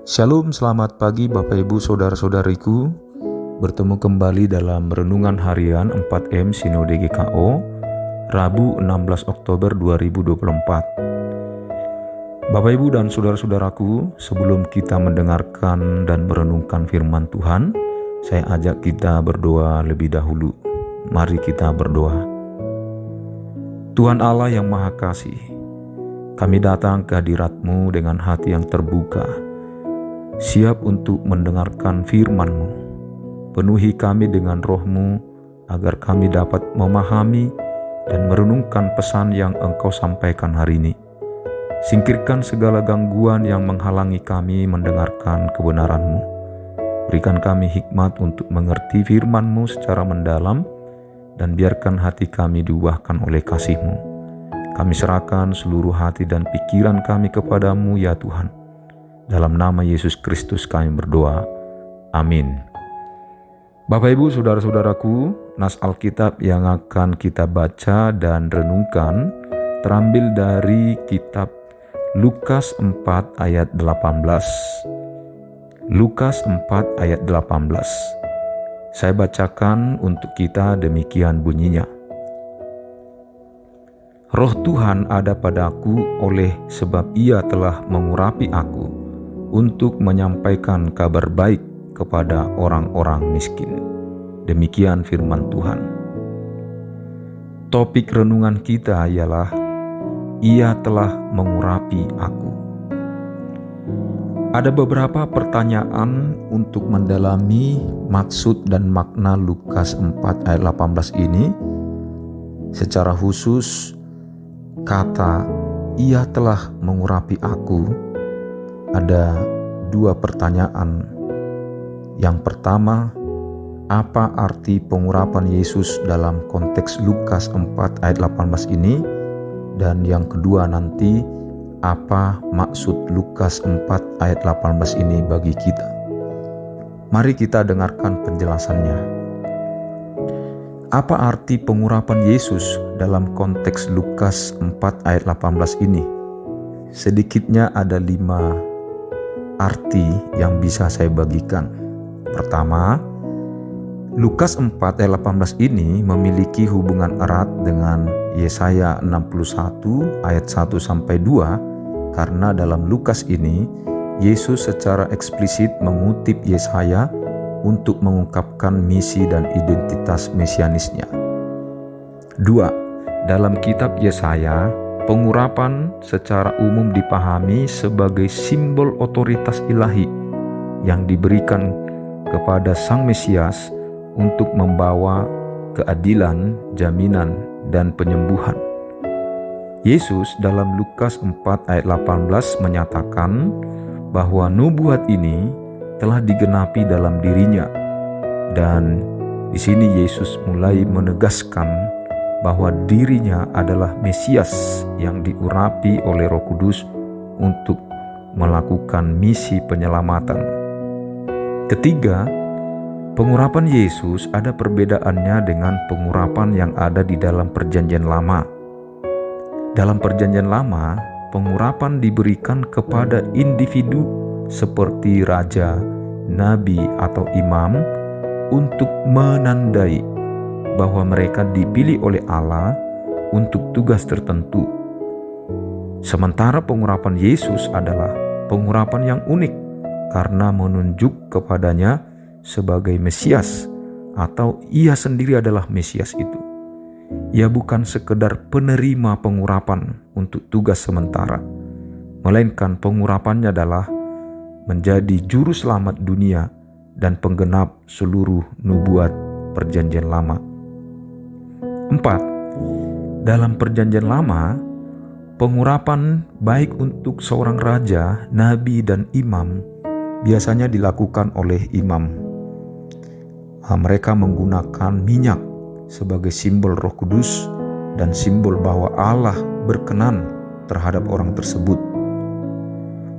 Shalom, selamat pagi Bapak Ibu Saudara-saudariku. Bertemu kembali dalam Renungan Harian 4M Sinode GKO, Rabu 16 Oktober 2024. Bapak Ibu dan saudara-saudaraku, sebelum kita mendengarkan dan merenungkan firman Tuhan, saya ajak kita berdoa lebih dahulu. Mari kita berdoa. Tuhan Allah yang Maha Kasih, kami datang ke hadirat-Mu dengan hati yang terbuka, siap untuk mendengarkan firman-Mu. Penuhi kami dengan Roh-Mu, agar kami dapat memahami dan merenungkan pesan yang Engkau sampaikan hari ini. Singkirkan segala gangguan yang menghalangi kami mendengarkan kebenaran-Mu. Berikan kami hikmat untuk mengerti firman-Mu secara mendalam, dan biarkan hati kami diubahkan oleh kasih-Mu. Kami serahkan seluruh hati dan pikiran kami kepadamu ya Tuhan. Dalam nama Yesus Kristus kami berdoa. Amin. Bapak Ibu saudara-saudaraku, nas Alkitab yang akan kita baca dan renungkan terambil dari kitab Lukas 4 ayat 18. Lukas 4 ayat 18. Saya bacakan untuk kita, demikian bunyinya. Roh Tuhan ada padaku oleh sebab Ia telah mengurapi aku untuk menyampaikan kabar baik kepada orang-orang miskin. Demikian firman Tuhan. Topik renungan kita ialah Ia telah mengurapi aku. Ada beberapa pertanyaan untuk mendalami maksud dan makna Lukas 4 ayat 18 ini. Secara khusus, kata Ia telah mengurapi aku, ada dua pertanyaan. Yang pertama, apa arti pengurapan Yesus dalam konteks Lukas 4 ayat 18 ini? Dan yang kedua nanti, apa maksud Lukas 4 ayat 18 ini bagi kita? Mari kita dengarkan penjelasannya. Apa arti pengurapan Yesus dalam konteks Lukas 4 ayat 18 ini? Sedikitnya ada 5 arti yang bisa saya bagikan. Pertama, Lukas 4 ayat 18 ini memiliki hubungan erat dengan Yesaya 61 ayat 1-2, karena dalam Lukas ini Yesus secara eksplisit mengutip Yesaya untuk mengungkapkan misi dan identitas mesianisnya. 2. Dalam kitab Yesaya, pengurapan secara umum dipahami sebagai simbol otoritas ilahi yang diberikan kepada Sang Mesias untuk membawa keadilan, jaminan, dan penyembuhan. Yesus dalam Lukas 4 ayat 18 menyatakan bahwa nubuat ini telah digenapi dalam dirinya, dan di sini Yesus mulai menegaskan bahwa dirinya adalah Mesias yang diurapi oleh Roh Kudus untuk melakukan misi penyelamatan. Ketiga, pengurapan Yesus ada perbedaannya dengan pengurapan yang ada di dalam Perjanjian Lama. Dalam Perjanjian Lama, pengurapan diberikan kepada individu seperti raja, nabi, atau imam untuk menandai bahwa mereka dipilih oleh Allah untuk tugas tertentu. Sementara pengurapan Yesus adalah pengurapan yang unik karena menunjuk kepadanya sebagai Mesias, atau Ia sendiri adalah Mesias itu. Ia bukan sekedar penerima pengurapan untuk tugas sementara, melainkan pengurapannya adalah menjadi juru selamat dunia dan penggenap seluruh nubuat Perjanjian Lama. 4. Dalam Perjanjian Lama, pengurapan baik untuk seorang raja, nabi, dan imam biasanya dilakukan oleh imam. Mereka menggunakan minyak sebagai simbol Roh Kudus dan simbol bahwa Allah berkenan terhadap orang tersebut.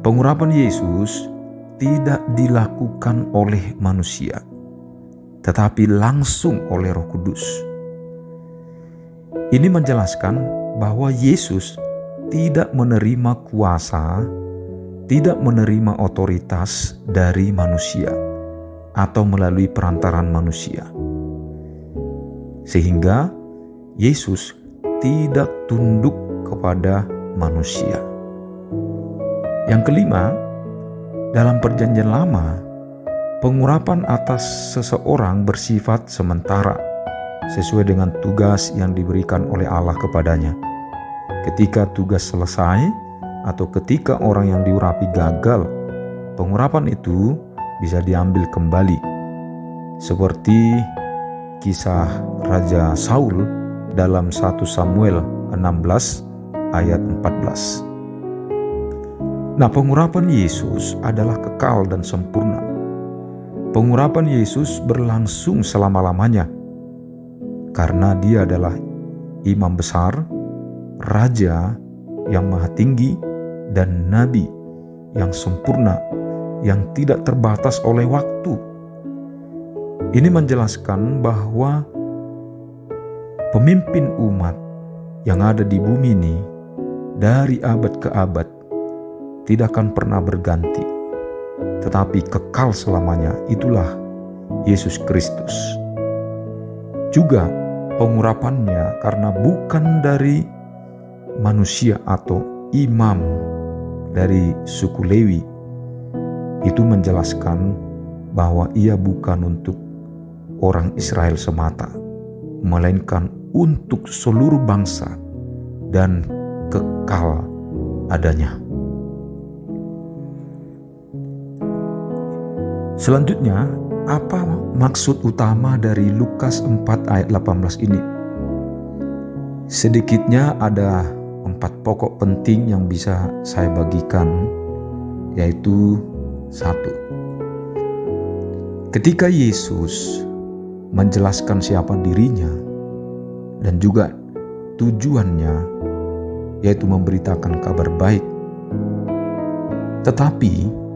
Pengurapan Yesus tidak dilakukan oleh manusia, tetapi langsung oleh Roh Kudus. Ini menjelaskan bahwa Yesus tidak menerima kuasa tidak menerima otoritas dari manusia atau melalui perantaran manusia. Sehingga Yesus tidak tunduk kepada manusia. Yang kelima, dalam Perjanjian Lama, pengurapan atas seseorang bersifat sementara sesuai dengan tugas yang diberikan oleh Allah kepadanya. Ketika tugas selesai atau ketika orang yang diurapi gagal, pengurapan itu bisa diambil kembali. Seperti kisah Raja Saul dalam 1 Samuel 16 ayat 14. Nah, pengurapan Yesus adalah kekal dan sempurna. Pengurapan Yesus berlangsung selama-lamanya karena Dia adalah Imam Besar, Raja yang Maha Tinggi, dan Nabi yang sempurna, yang tidak terbatas oleh waktu. Ini menjelaskan bahwa pemimpin umat yang ada di bumi ini dari abad ke abad tidak akan pernah berganti, tetapi kekal selamanya. Itulah Yesus Kristus. Juga pengurapannya karena bukan dari manusia atau imam dari suku Lewi, itu menjelaskan bahwa ia bukan untuk orang Israel semata, melainkan untuk seluruh bangsa dan kekal adanya. Selanjutnya, apa maksud utama dari Lukas 4 ayat 18 ini? Sedikitnya ada 4 pokok penting yang bisa saya bagikan, yaitu 1. Ketika Yesus menjelaskan siapa dirinya dan juga tujuannya, yaitu memberitakan kabar baik. Tetapi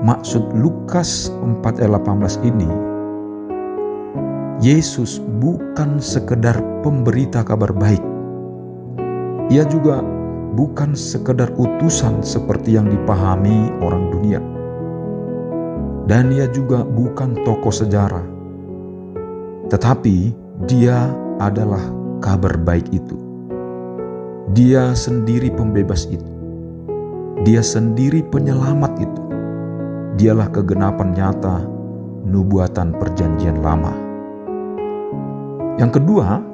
maksud Lukas 4 ayat 18 ini, Yesus bukan sekedar pemberita kabar baik. Ia juga bukan sekedar utusan seperti yang dipahami orang dunia. Dan ia juga bukan tokoh sejarah. Tetapi dia adalah kabar baik itu. Dia sendiri pembebas itu. Dia sendiri penyelamat itu. Dialah kegenapan nyata nubuatan Perjanjian Lama. Yang kedua,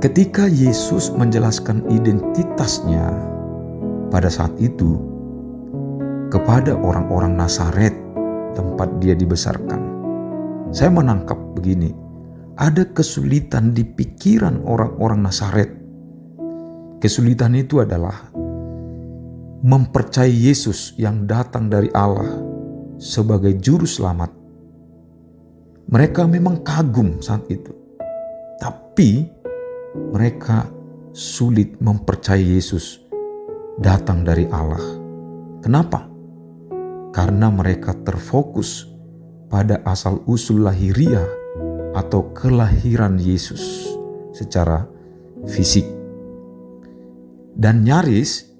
ketika Yesus menjelaskan identitasnya pada saat itu kepada orang-orang Nazaret tempat dia dibesarkan, saya menangkap begini, ada kesulitan di pikiran orang-orang Nazaret. Kesulitan itu adalah mempercayai Yesus yang datang dari Allah sebagai juru selamat. Mereka memang kagum saat itu, tapi mereka sulit mempercayai Yesus datang dari Allah. Kenapa? Karena mereka terfokus pada asal-usul lahiriah atau kelahiran Yesus secara fisik. Dan nyaris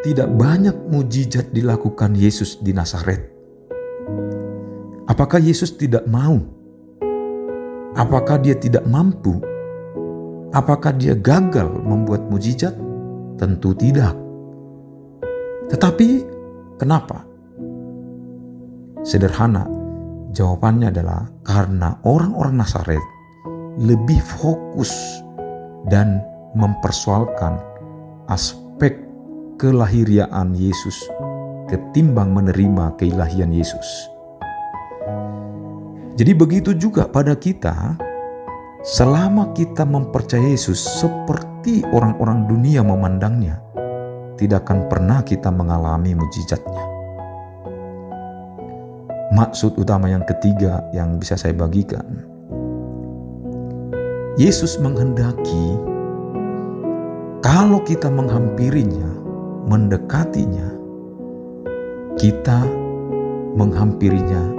tidak banyak mujizat dilakukan Yesus di Nazaret. Apakah Yesus tidak mau? Apakah dia tidak mampu? Apakah dia gagal membuat mujizat? Tentu tidak. Tetapi kenapa? Sederhana, jawabannya adalah karena orang-orang Nazaret lebih fokus dan mempersoalkan aspek kelahiriaan Yesus ketimbang menerima keilahian Yesus. Jadi begitu juga pada kita, selama kita mempercayai Yesus seperti orang-orang dunia memandangnya, tidak akan pernah kita mengalami mujizatnya. Maksud utama yang ketiga yang bisa saya bagikan, Yesus menghendaki kalau kita menghampirinya, mendekatinya, kita menghampirinya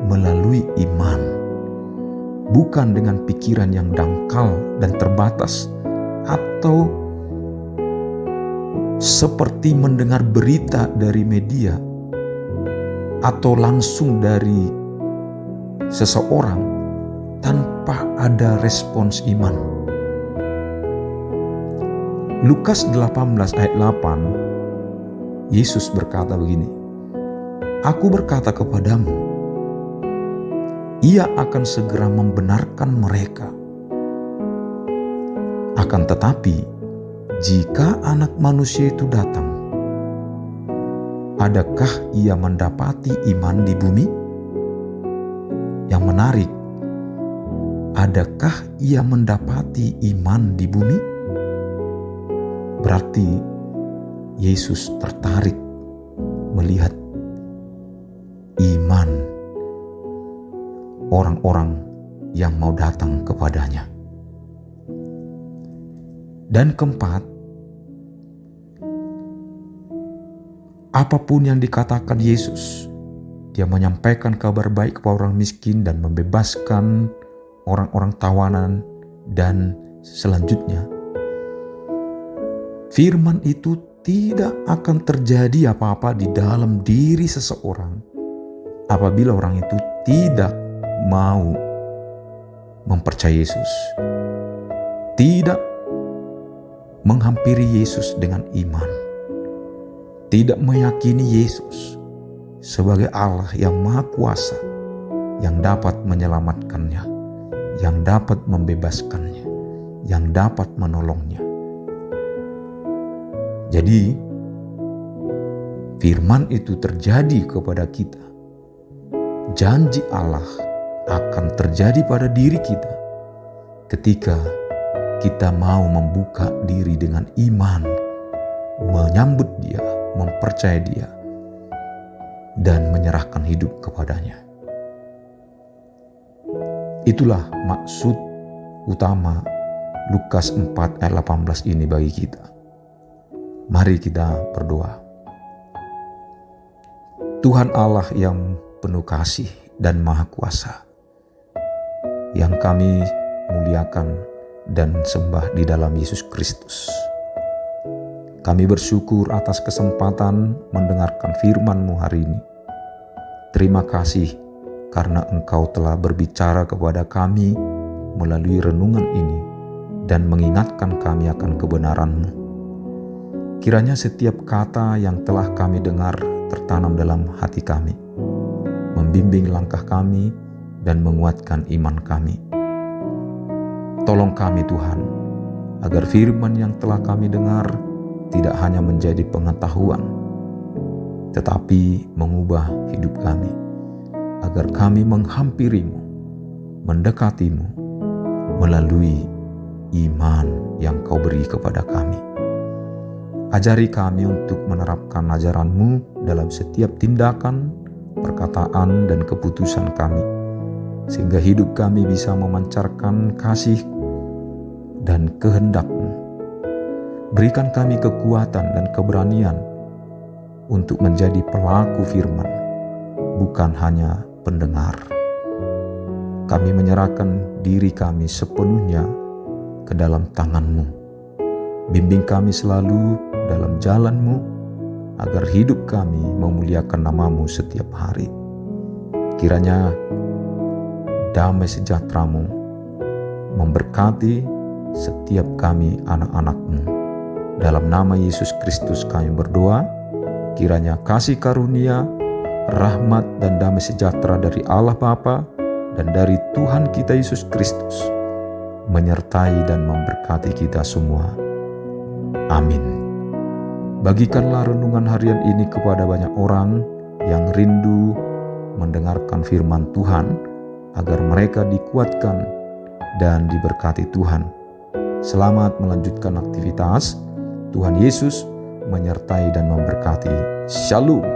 melalui iman, bukan dengan pikiran yang dangkal dan terbatas, atau seperti mendengar berita dari media atau langsung dari seseorang tanpa ada respons iman. Lukas 18 ayat 8, Yesus berkata begini, "Aku berkata kepadamu, Ia akan segera membenarkan mereka. Akan tetapi, jika Anak Manusia itu datang, adakah Ia mendapati iman di bumi?" Yang menarik, adakah Ia mendapati iman di bumi? Berarti Yesus tertarik melihat iman orang-orang yang mau datang kepadanya. Dan keempat, apapun yang dikatakan Yesus, Dia menyampaikan kabar baik kepada orang miskin dan membebaskan orang-orang tawanan, dan selanjutnya firman itu tidak akan terjadi apa-apa di dalam diri seseorang apabila orang itu tidak mau mempercayai Yesus, tidak menghampiri Yesus dengan iman, tidak meyakini Yesus sebagai Allah yang Maha Kuasa, yang dapat menyelamatkannya, yang dapat membebaskannya, yang dapat menolongnya. Jadi, firman itu terjadi kepada kita. Janji Allah akan terjadi pada diri kita ketika kita mau membuka diri dengan iman, menyambut Dia, mempercayai Dia, dan menyerahkan hidup kepadanya. Itulah maksud utama Lukas 4 ayat 18 ini bagi kita. Mari kita berdoa. Tuhan Allah yang penuh kasih dan Maha Kuasa, yang kami muliakan dan sembah di dalam Yesus Kristus, kami bersyukur atas kesempatan mendengarkan firman-Mu hari ini. Terima kasih karena Engkau telah berbicara kepada kami melalui renungan ini dan mengingatkan kami akan kebenaran-Mu. Kiranya setiap kata yang telah kami dengar tertanam dalam hati kami, membimbing langkah kami dan menguatkan iman kami. Tolong kami Tuhan, agar firman yang telah kami dengar tidak hanya menjadi pengetahuan, tetapi mengubah hidup kami, agar kami menghampiri-Mu, mendekati-Mu, melalui iman yang Kau beri kepada kami. Ajari kami untuk menerapkan ajaran-Mu dalam setiap tindakan, perkataan, dan keputusan kami, sehingga hidup kami bisa memancarkan kasih dan kehendak-Mu. Berikan kami kekuatan dan keberanian untuk menjadi pelaku firman, bukan hanya pendengar. Kami menyerahkan diri kami sepenuhnya ke dalam tangan-Mu. Bimbing kami selalu dalam jalan-Mu, agar hidup kami memuliakan nama-Mu setiap hari. Kiranya damai sejahtera-Mu memberkati setiap kami anak-anak-Mu. Dalam nama Yesus Kristus kami berdoa, kiranya kasih karunia, rahmat dan damai sejahtera dari Allah Bapa dan dari Tuhan kita Yesus Kristus menyertai dan memberkati kita semua. Amin. Bagikanlah renungan harian ini kepada banyak orang yang rindu mendengarkan firman Tuhan, agar mereka dikuatkan dan diberkati Tuhan. Selamat melanjutkan aktivitas. Tuhan Yesus menyertai dan memberkati. Shalom.